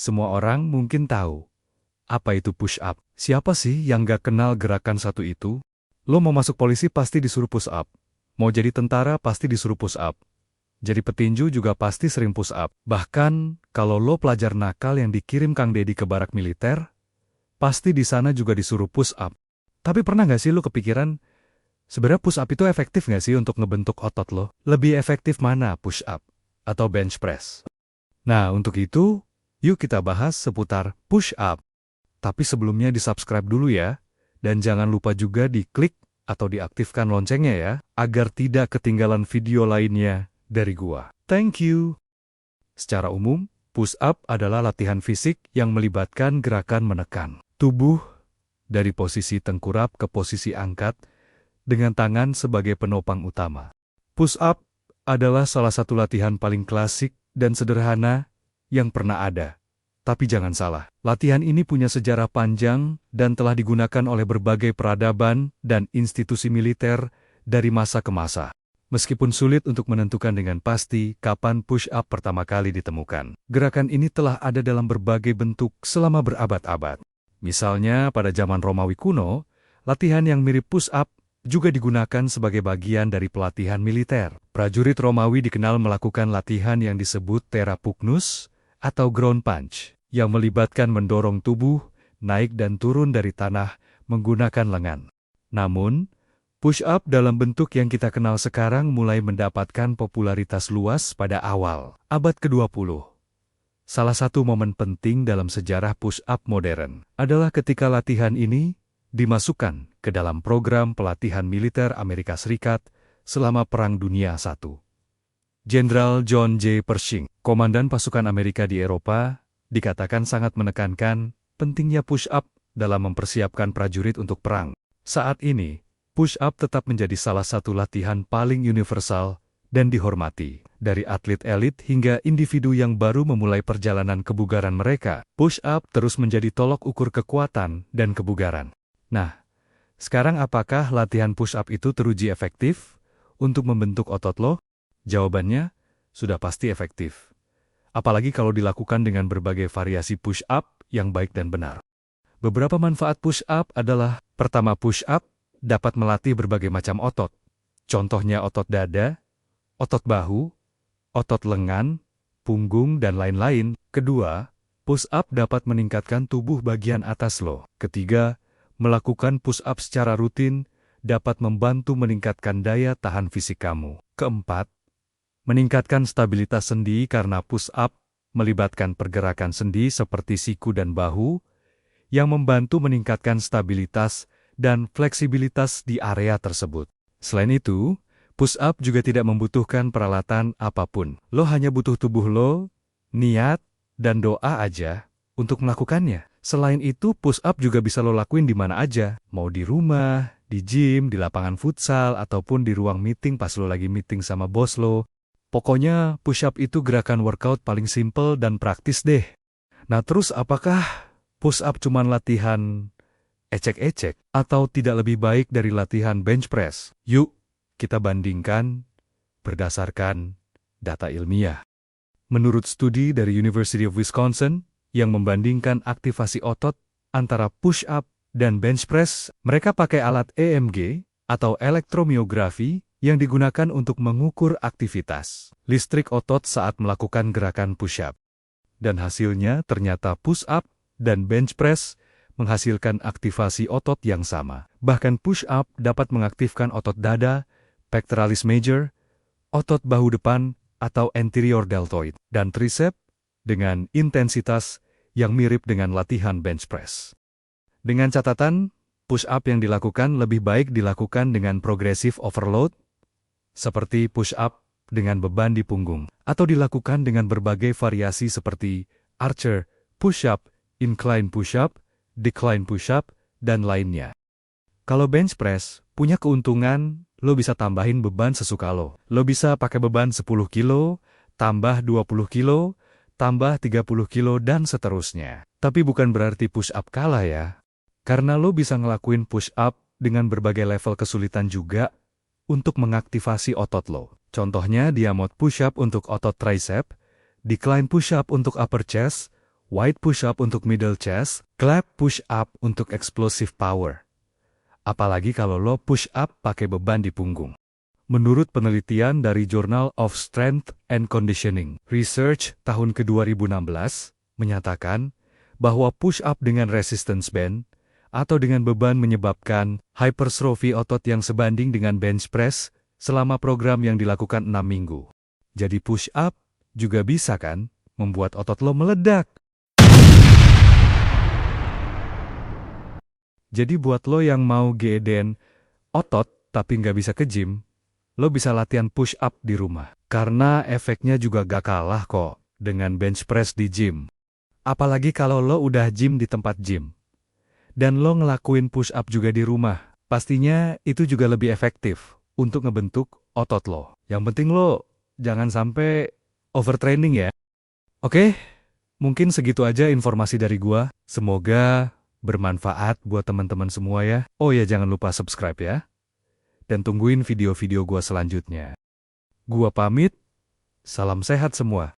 Semua orang mungkin tahu. Apa itu push up? Siapa sih yang gak kenal gerakan satu itu? Lo mau masuk polisi pasti disuruh push up. Mau jadi tentara pasti disuruh push up. Jadi petinju juga pasti sering push up. Bahkan, kalau lo pelajar nakal yang dikirim Kang Deddy ke barak militer, pasti di sana juga disuruh push up. Tapi pernah gak sih lo kepikiran, sebenarnya push up itu efektif gak sih untuk ngebentuk otot lo? Lebih efektif mana push up atau bench press? Nah, untuk itu, yuk kita bahas seputar push up. Tapi sebelumnya di-subscribe dulu ya, dan jangan lupa juga diklik atau diaktifkan loncengnya ya, agar tidak ketinggalan video lainnya dari gua. Thank you! Secara umum, push up adalah latihan fisik yang melibatkan gerakan menekan tubuh dari posisi tengkurap ke posisi angkat dengan tangan sebagai penopang utama. Push up adalah salah satu latihan paling klasik dan sederhana yang pernah ada. Tapi jangan salah, latihan ini punya sejarah panjang dan telah digunakan oleh berbagai peradaban dan institusi militer dari masa ke masa. Meskipun sulit untuk menentukan dengan pasti kapan push-up pertama kali ditemukan, gerakan ini telah ada dalam berbagai bentuk selama berabad-abad. Misalnya pada zaman Romawi kuno, latihan yang mirip push-up juga digunakan sebagai bagian dari pelatihan militer. Prajurit Romawi dikenal melakukan latihan yang disebut therapeugnus atau ground punch, yang melibatkan mendorong tubuh naik dan turun dari tanah menggunakan lengan. Namun, push-up dalam bentuk yang kita kenal sekarang mulai mendapatkan popularitas luas pada awal abad ke-20. Salah satu momen penting dalam sejarah push-up modern adalah ketika latihan ini dimasukkan ke dalam program pelatihan militer Amerika Serikat selama Perang Dunia I. Jenderal John J. Pershing, komandan pasukan Amerika di Eropa, dikatakan sangat menekankan pentingnya push-up dalam mempersiapkan prajurit untuk perang. Saat ini, push-up tetap menjadi salah satu latihan paling universal dan dihormati. Dari atlet elit hingga individu yang baru memulai perjalanan kebugaran mereka, push-up terus menjadi tolok ukur kekuatan dan kebugaran. Nah, sekarang apakah latihan push-up itu teruji efektif untuk membentuk otot lo? Jawabannya, sudah pasti efektif. Apalagi kalau dilakukan dengan berbagai variasi push-up yang baik dan benar. Beberapa manfaat push-up adalah, pertama, push-up dapat melatih berbagai macam otot. Contohnya otot dada, otot bahu, otot lengan, punggung, dan lain-lain. Kedua, push-up dapat meningkatkan tubuh bagian atas lo. Ketiga, melakukan push-up secara rutin dapat membantu meningkatkan daya tahan fisik kamu. Keempat, meningkatkan stabilitas sendi karena push-up melibatkan pergerakan sendi seperti siku dan bahu yang membantu meningkatkan stabilitas dan fleksibilitas di area tersebut. Selain itu, push-up juga tidak membutuhkan peralatan apapun. Lo hanya butuh tubuh lo, niat, dan doa aja untuk melakukannya. Selain itu, push-up juga bisa lo lakuin di mana aja. Mau di rumah, di gym, di lapangan futsal, ataupun di ruang meeting pas lo lagi meeting sama bos lo. Pokoknya, push-up itu gerakan workout paling simple dan praktis deh. Nah terus apakah push-up cuman latihan ecek-ecek atau tidak lebih baik dari latihan bench press? Yuk, kita bandingkan berdasarkan data ilmiah. Menurut studi dari University of Wisconsin yang membandingkan aktivasi otot antara push-up dan bench press, mereka pakai alat EMG atau elektromiografi yang digunakan untuk mengukur aktivitas listrik otot saat melakukan gerakan push-up. Dan hasilnya ternyata push-up dan bench press menghasilkan aktivasi otot yang sama. Bahkan push-up dapat mengaktifkan otot dada, pectoralis major, otot bahu depan atau anterior deltoid, dan tricep dengan intensitas yang mirip dengan latihan bench press. Dengan catatan, push-up yang dilakukan lebih baik dilakukan dengan progressive overload, seperti push-up dengan beban di punggung, atau dilakukan dengan berbagai variasi seperti archer, push-up, incline push-up, decline push-up, dan lainnya. Kalau bench press, punya keuntungan, lo bisa tambahin beban sesuka lo. Lo bisa pakai beban 10 kilo, tambah 20 kilo, tambah 30 kilo, dan seterusnya. Tapi bukan berarti push-up kalah ya. Karena lo bisa ngelakuin push-up dengan berbagai level kesulitan juga untuk mengaktifasi otot lo. Contohnya diamond push-up untuk otot tricep, decline push-up untuk upper chest, wide push-up untuk middle chest, clap push-up untuk explosive power. Apalagi kalau lo push-up pakai beban di punggung. Menurut penelitian dari Journal of Strength and Conditioning Research tahun ke-2016, menyatakan bahwa push-up dengan resistance band atau dengan beban menyebabkan hypertrophy otot yang sebanding dengan bench press selama program yang dilakukan 6 minggu. Jadi push-up juga bisa kan membuat otot lo meledak. Jadi buat lo yang mau gedein otot tapi nggak bisa ke gym, lo bisa latihan push-up di rumah. Karena efeknya juga gak kalah kok dengan bench press di gym. Apalagi kalau lo udah gym di tempat gym. Dan lo ngelakuin push-up juga di rumah. Pastinya itu juga lebih efektif untuk ngebentuk otot lo. Yang penting lo jangan sampai overtraining ya. Oke, mungkin segitu aja informasi dari gua. Semoga bermanfaat buat teman-teman semua ya. Oh ya, jangan lupa subscribe ya. Dan tungguin video-video gua selanjutnya. Gua pamit, salam sehat semua.